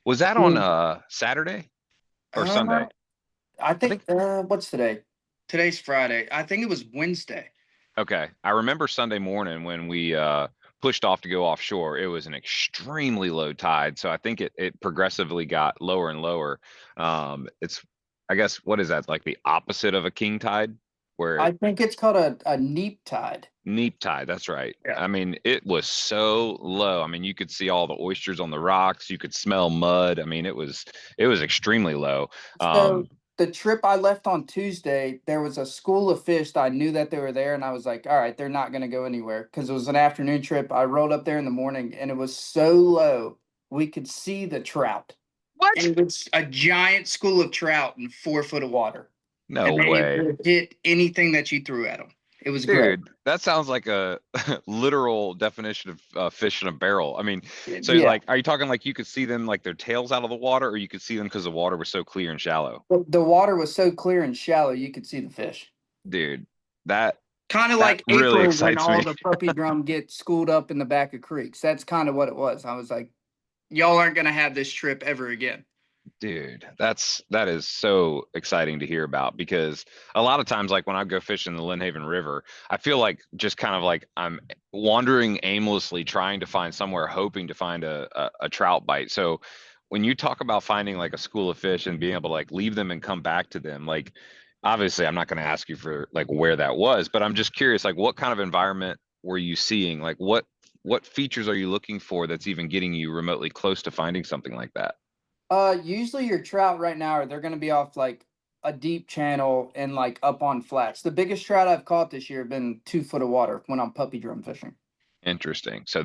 Was that on Saturday or Sunday? I think- think what's today? Today's Friday. I think it was Wednesday. Okay. I remember Sunday morning when we pushed off to go offshore, it was an extremely low tide. So I think it progressively got lower and lower. It's, I guess, what is that? Like the opposite of a king tide where I think it's called a neap tide. neap tide. That's right. Yeah. I mean, it was so low. I mean, you could see all the oysters on the rocks. You could smell mud. I mean, it was extremely low. So the trip I left on Tuesday, there was a school of fish that I knew that they were there, and I was like, all right, they're not going to go anywhere because it was an afternoon trip. I rolled up there in the morning, and it was so low we could see the trout. What? And it was a giant school of trout in 4 foot of water. No and they way. would hit anything that you threw at them. It was great. Dude, that sounds like a literal definition of fish in a barrel. I mean, so Yeah. like, are you talking like you could see them like their tails out of the water, or you could see them because the water was so clear and shallow? The water was so clear and shallow, you could see the fish. Dude, that Kind of That like really April when excites all me. the puppy drum get schooled up in the back of creeks. That's kind of what it was. I was like, y'all aren't going to have this trip ever again. Dude, that is so exciting to hear about, because a lot of times, like when I go fishing the Lynnhaven River, I feel like just kind of like I'm wandering aimlessly trying to find somewhere, hoping to find a trout bite. So when you talk about finding like a school of fish and being able to like leave them and come back to them, like obviously I'm not going to ask you for like where that was, but I'm just curious, like what kind of environment were you seeing? Like what features are you looking for that's even getting you remotely close to finding something like that? Usually your trout right now, they're gonna be off like a deep channel and like up on flats. The biggest trout I've caught this year have been 2 foot of water when I'm puppy drum fishing. Interesting. So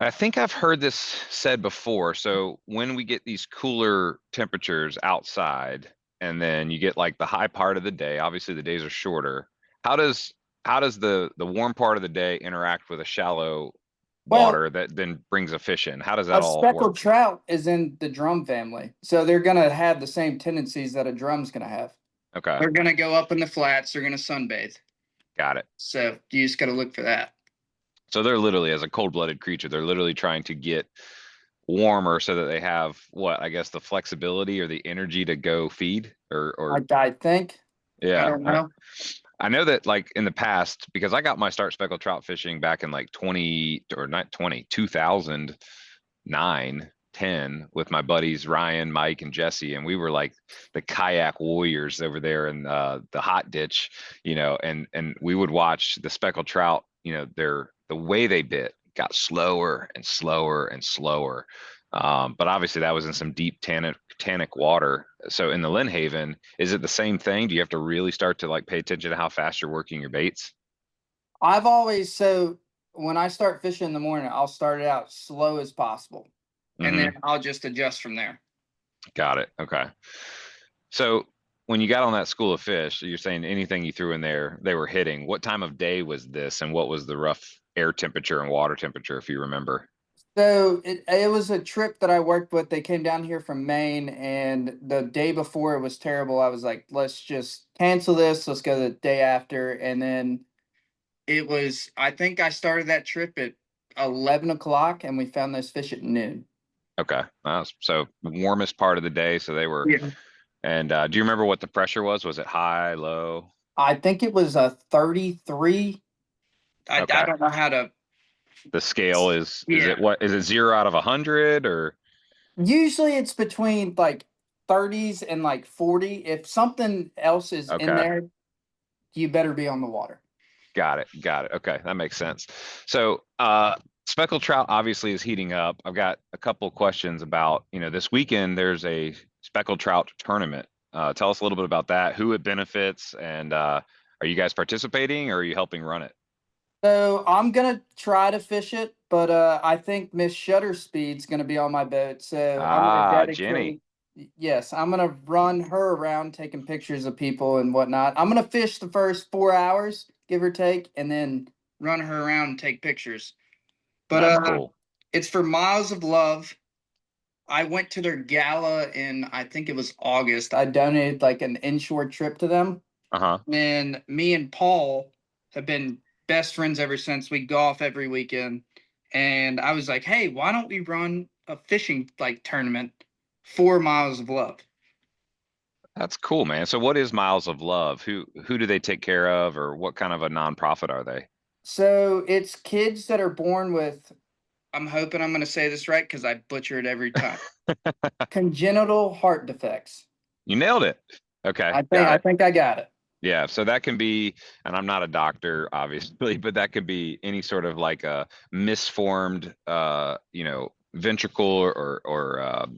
I think I've heard this said before. So when we get these cooler temperatures outside, and then you get like the high part of the day, obviously the days are shorter. How does the warm part of the day interact with a shallow Well, water that then brings a fish in? How does that a all speckled work? trout is in the drum family, so they're gonna have the same tendencies that a drum's gonna have. Okay, They're gonna go up in the flats. They're gonna sunbathe. got it. So you just gotta look for that. So they're literally, as a cold-blooded creature, they're literally trying to get warmer so that they have what, I guess, the flexibility or the energy to go feed or I think. I yeah. don't know. I know that like in the past, because I got my start speckled trout fishing back in like 20 or not 20, 2009, 10 with my buddies Ryan, Mike, and Jesse. And we were like the kayak warriors over there in the hot ditch, and we would watch the speckled trout, the way they bit got slower and slower and slower. But obviously that was in some deep tannic water. So in the Lynnhaven, is it the same thing? Do you have to really start to like pay attention to how fast you're working your baits? I've always so when I start fishing in the morning, I'll start it out slow as possible, and then Hmm. I'll just adjust from there. Got it. Okay. So when you got on that school of fish, you're saying anything you threw in there, they were hitting. What time of day was this, and what was the rough air temperature and water temperature, if you remember? So it was a trip that I worked with. They came down here from Maine, and the day before it was terrible. I was like, let's just cancel this. Let's go the day after. And then it was, I think I started that trip at 11 o'clock, and we found those fish at noon. Okay. So the warmest part of the day. So they were, Yeah. and do you remember what the pressure was? Was it high, low? I think it was a 33. I Okay. don't know how to. The scale is Yeah. it what is it 0 out of 100 or Usually it's between like 30s and like 40. If something else is in okay. there, you better be on the water. Got it. Got it. Okay, that makes sense. So speckled trout obviously is heating up. I've got a couple of questions about, this weekend there's a speckled trout tournament. Tell us a little bit about that, who it benefits, and are you guys participating or are you helping run it? So I'm gonna try to fish it, but I think Miss Shutter Speed's gonna be on my boat. So I'm gonna Ah, Jenny. dedicate. Yes, I'm gonna run her around taking pictures of people and whatnot. I'm gonna fish the first 4 hours, give or take, and then run her around and take pictures. But That's cool. it's for Miles of Love. I went to their gala in I think it was August. I donated like an inshore trip to them. Uh-huh. And me and Paul have been best friends ever since. We golf every weekend. And I was like, hey, why don't we run a fishing like tournament, 4 miles of love? That's cool, man. So what is Miles of Love? Who do they take care of, or what kind of a nonprofit are they? So it's kids that are born with, I'm hoping I'm gonna say this right because I butcher it every time. Congenital heart defects. You nailed it. Okay, I think got I it. think I got it. Yeah, so that can be, and I'm not a doctor, obviously, but that could be any sort of like a misformed, ventricle or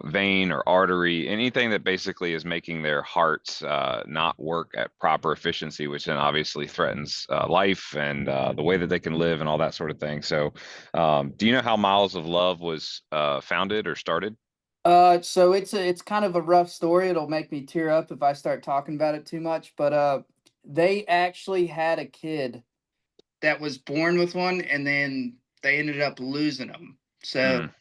vein or artery, anything that basically is making their hearts not work at proper efficiency, which then obviously threatens life and the way that they can live and all that sort of thing. So, do you know how Miles of Love was founded or started? So it's kind of a rough story. It'll make me tear up if I start talking about it too much. But they actually had a kid that was born with one, and then they ended up losing him. So Mm.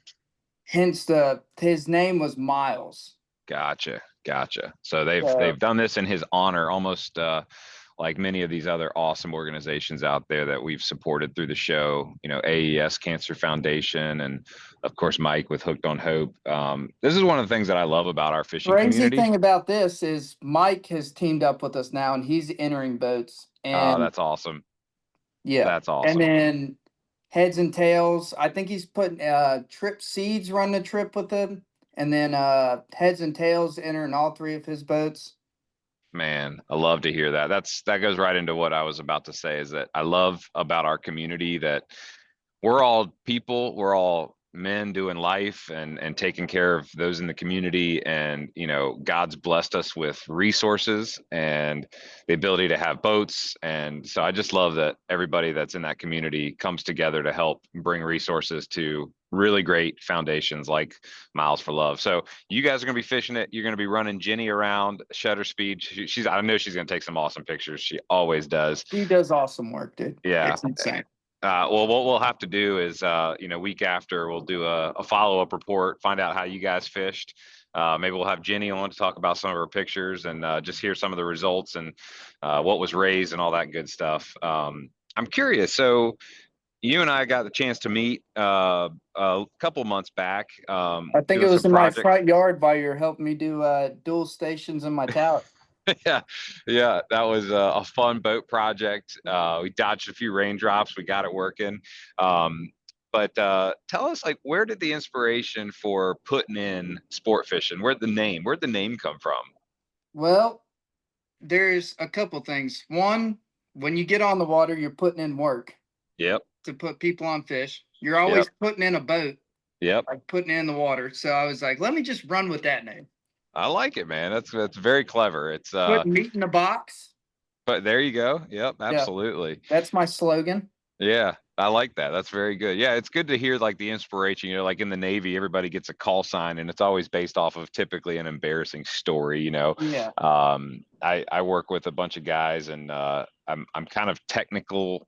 hence his name was Miles. Gotcha. Gotcha. So they've So done this in his honor, almost like many of these other awesome organizations out there that we've supported through the show, you know, AES Cancer Foundation, and of course, Mike with Hooked on Hope. This is one of the things that I love about our fishing Crazy community. thing about this is Mike has teamed up with us now, and he's entering boats. And That's awesome. yeah, That's awesome. And then Heads and Tails, I think he's putting Trip Seeds run the trip with him, and then Heads and Tails entering all 3 of his boats. Man, I love to hear that. That goes right into what I was about to say, is that I love about our community that we're all people, we're all men doing life and taking care of those in the community. And, you know, God's blessed us with resources and the ability to have boats. And so I just love that everybody that's in that community comes together to help bring resources to really great foundations like Miles for Love. So you guys are going to be fishing it. You're going to be running Jenny around shutter speed. I know she's going to take some awesome pictures. She always does. She does awesome work, dude. Yeah. It's insane. Well, what we'll have to do is, you know, week after we'll do a follow-up report, find out how you guys fished. Maybe we'll have Jenny on to talk about some of her pictures and just hear some of the results and what was raised and all that good stuff. I'm curious. So you and I got the chance to meet a couple months back. I think it was in my front yard while you're helping me do dual stations in my tower. Yeah, that was a fun boat project. We dodged a few raindrops. We got it working. But tell us, like, where did the inspiration for putting in sport fishing? Where'd the name come from? Well, there's a couple things. One, when you get on the water, you're putting in work. Yep. To put people on fish. You're always putting in a boat. Yep. Like putting in the water. So I was like, let me just run with that name. I like it, man. That's very clever. It's put meat in a box. But there you go. Yep, absolutely. Yeah, that's my slogan. Yeah, I like that. That's very good. Yeah, it's good to hear like the inspiration. You know, like in the Navy, everybody gets a call sign, and it's always based off of typically an embarrassing story. You know. Yeah. I work with a bunch of guys, and I'm kind of technically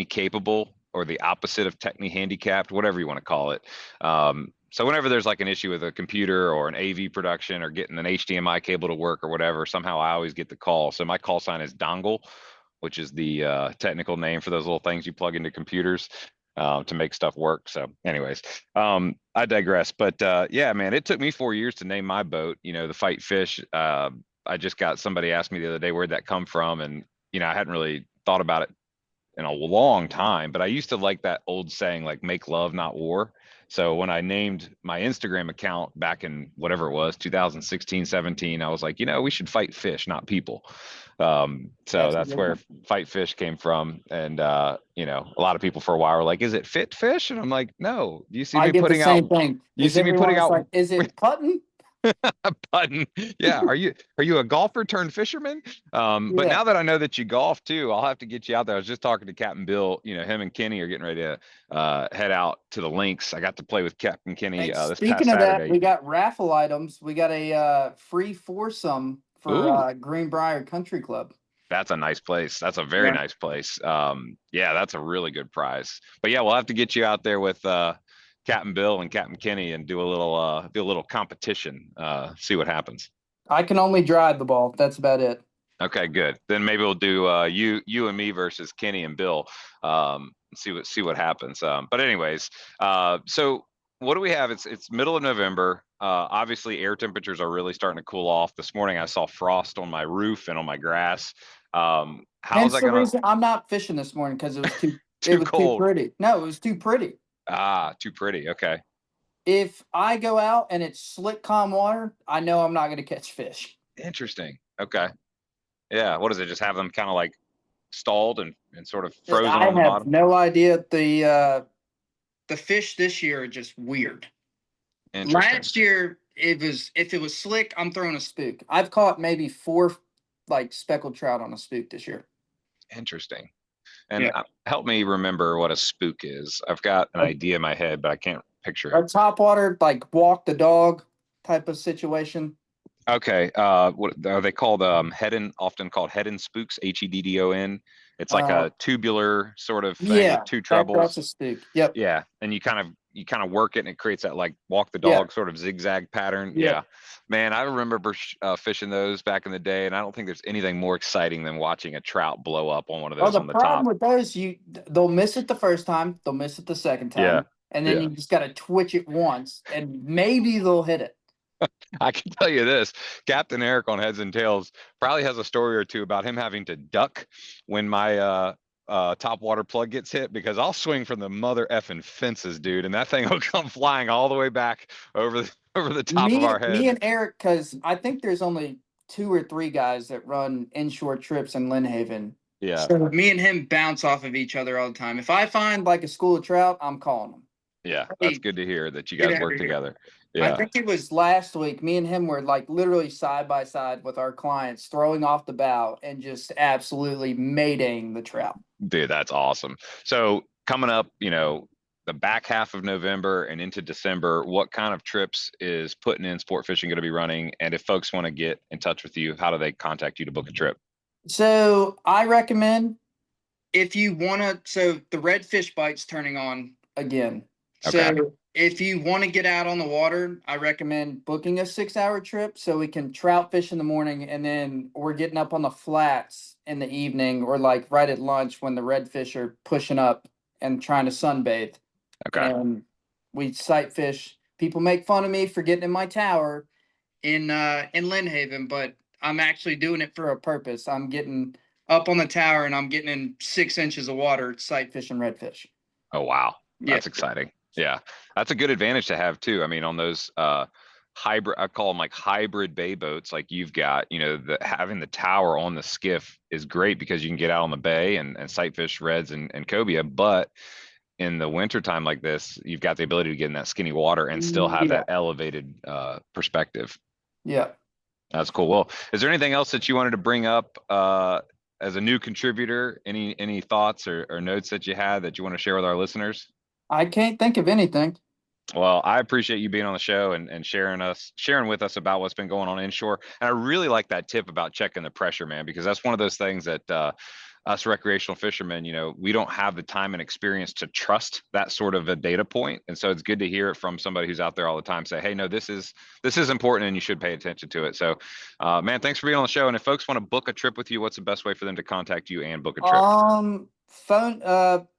capable, or the opposite of technically handicapped, whatever you want to call it. So whenever there's like an issue with a computer or an AV production or getting an HDMI cable to work or whatever, somehow I always get the call. So my call sign is dongle, which is the technical name for those little things you plug into computers to make stuff work. So anyways, I digress. But yeah, man, it took me 4 years to name my boat, you know, the Fight Fish. I just got somebody asked me the other day, where'd that come from? And, you know, I hadn't really thought about it in a long time, but I used to like that old saying, like, make love, not war. So when I named my Instagram account back in whatever it was, 2016, 17, I was like, you know, we should fight fish, not people. So that's where Fight Fish came from. And, you know, a lot of people for a while were like, is it Fit Fish? And I'm like, no, you see me putting out, you see me putting out, like, is it Putton? Putton. Yeah. Are you a golfer turned fisherman? But now that I know that you golf too, I'll have to get you out there. I was just talking to Captain Bill. You know, him and Kenny are getting ready to head out to the links. I got to play with Captain Kenny this past Saturday. Speaking of that, we got raffle items. We got a free foursome for Greenbrier Country Club. That's a nice place. That's a very nice place. Yeah, that's a really good prize. But yeah, we'll have to get you out there with Captain Bill and Captain Kenny and do a little competition, see what happens. I can only drive the ball. That's about it. Okay, good. Then maybe we'll do you and me versus Kenny and Bill. See what happens. But anyways, so what do we have? It's middle of November. Obviously air temperatures are really starting to cool off. This morning I saw frost on my roof and on my grass. How's that the reason I'm not fishing this morning, because it was too it was cold. Too pretty. No, it was too pretty. Too pretty. Okay. If I go out and it's slick, calm water, I know I'm not going to catch fish. Interesting. Okay. Yeah. What does it just have them kind of like stalled and sort of frozen on the bottom? I have no idea. The fish this year are just weird. Last year, if it was slick, I'm throwing a spook. I've caught maybe 4 like speckled trout on a spook this year. Interesting. And help me remember what a spook is. I've got an idea in my head, but I can't picture it. A topwater, like walk the dog type of situation. Okay. What are they called? Often called head-in spooks, HEDDON. It's like a tubular sort of thing with 2 trebles. That's a spook. Yep. Yeah. And you kind of you kind of work it and it creates that like walk the Yeah. dog sort of zigzag pattern. Yeah. Yeah, man, I remember fishing those back in the day, and I don't think there's anything more exciting than watching a trout blow up on one of Well, those the on the problem top. with those, they'll miss it the first time, they'll miss it the second Yeah. time, and then Yeah. you just got to twitch it once, and maybe they'll hit it. I can tell you this, Captain Eric on Heads and Tails probably has a story or two about him having to duck when my top water plug gets hit, because I'll swing from the mother effing fences, dude, and that thing will come flying all the way back over the top of our Me head. and Eric, because I think there's only 2 or 3 guys that run inshore trips in Lynnhaven. Yeah. So me and him bounce off of each other all the time. If I find like a school of trout, I'm calling them. Yeah, Hey, that's good to hear that you get guys out work of here. together. I Yeah, think it was last week. Me and him were like literally side by side with our clients, throwing off the bow and just absolutely mating the trout. dude, that's awesome. So coming up, the back half of November and into December, what kind of trips is Putting In Sport Fishing going to be running? And if folks want to get in touch with you, how do they contact you to book a trip? So I recommend, if you want to, so the redfish bite's turning on again. Okay. So if you want to get out on the water, I recommend booking a 6-hour trip so we can trout fish in the morning, and then we're getting up on the flats in the evening, or like right at lunch when the redfish are pushing up and trying to sunbathe. Okay. And we sight fish. People make fun of me for getting in my tower in Lynnhaven, but I'm actually doing it for a purpose. I'm getting up on the tower and I'm getting in 6 inches of water sight fishing redfish. Oh, wow. Yeah. That's exciting. Yeah. That's a good advantage to have too. I mean, on those hybrid, I call them like hybrid bay boats like you've got, having the tower on the skiff is great because you can get out on the bay and sight fish reds and cobia. But in the wintertime like this, you've got the ability to get in that skinny water and still have that elevated perspective. Yeah. That's cool. Well, is there anything else that you wanted to bring up as a new contributor? Any thoughts or notes that you had that you want to share with our listeners? I can't think of anything. Well, I appreciate you being on the show and sharing with us about what's been going on inshore. And I really like that tip about checking the pressure, man, because that's one of those things that us recreational fishermen, we don't have the time and experience to trust that sort of a data point. And so it's good to hear it from somebody who's out there all the time say, hey, no, this is important and you should pay attention to it. So, man, thanks for being on the show. And if folks want to book a trip with you, what's the best way for them to contact you and book a trip? Phone,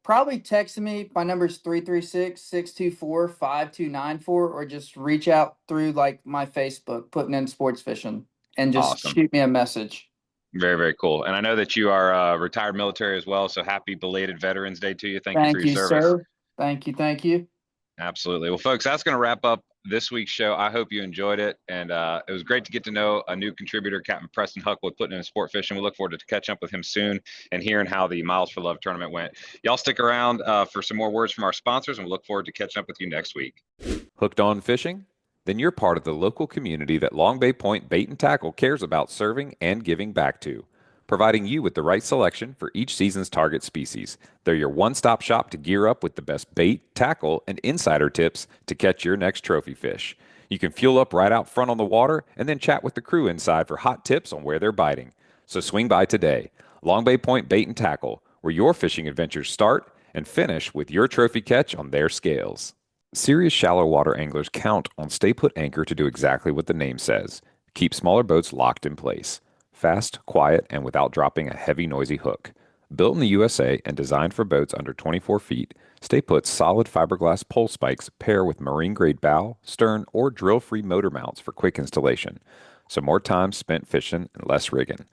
probably texting me. My number is 336-624-5294, or just reach out through like my Facebook, Putting In Sports Fishing, and just Awesome. shoot me a message. Very, very cool. And I know that you are retired military as well. So happy belated Veterans Day to you. Thank you for your service. Sir. Thank you. Thank you. Absolutely. Well, folks, that's going to wrap up this week's show. I hope you enjoyed it. And it was great to get to know a new contributor, Captain Preston Huck, with Putting In Sport Fishing. We look forward to catching up with him soon and hearing how the Miles for Love tournament went. Y'all stick around for some more words from our sponsors, and we look forward to catching up with you next week. Hooked on fishing? Then you're part of the local community that Long Bay Point Bait and Tackle cares about serving and giving back to, providing you with the right selection for each season's target species. They're your one-stop shop to gear up with the best bait, tackle, and insider tips to catch your next trophy fish. You can fuel up right out front on the water and then chat with the crew inside for hot tips on where they're biting. So swing by today. Long Bay Point Bait and Tackle, where your fishing adventures start and finish with your trophy catch on their scales. Serious shallow water anglers count on Stay Put Anchor to do exactly what the name says. Keep smaller boats locked in place. Fast, quiet, and without dropping a heavy, noisy hook. Built in the USA and designed for boats under 24 feet, Stay Put's solid fiberglass pole spikes pair with marine-grade bow, stern, or drill-free motor mounts for quick installation. So more time spent fishing and less rigging.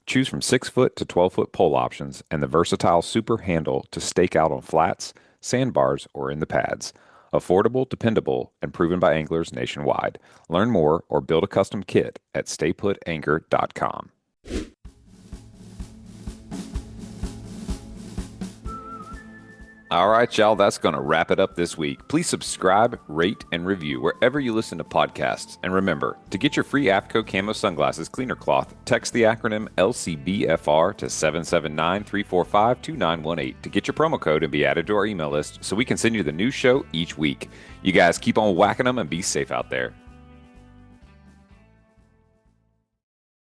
Choose from 6-foot to 12-foot pole options and the versatile super handle to stake out on flats, sandbars, or in the pads. Affordable, dependable, and proven by anglers nationwide. Learn more or build a custom kit at stayputanchor.com. All right, y'all, that's going to wrap it up this week. Please subscribe, rate, and review wherever you listen to podcasts. And remember, to get your free APCO Camo Sunglasses Cleaner Cloth, text the acronym LCBFR to 779-345-2918 to get your promo code and be added to our email list so we can send you the new show each week. You guys keep on whacking them and be safe out there.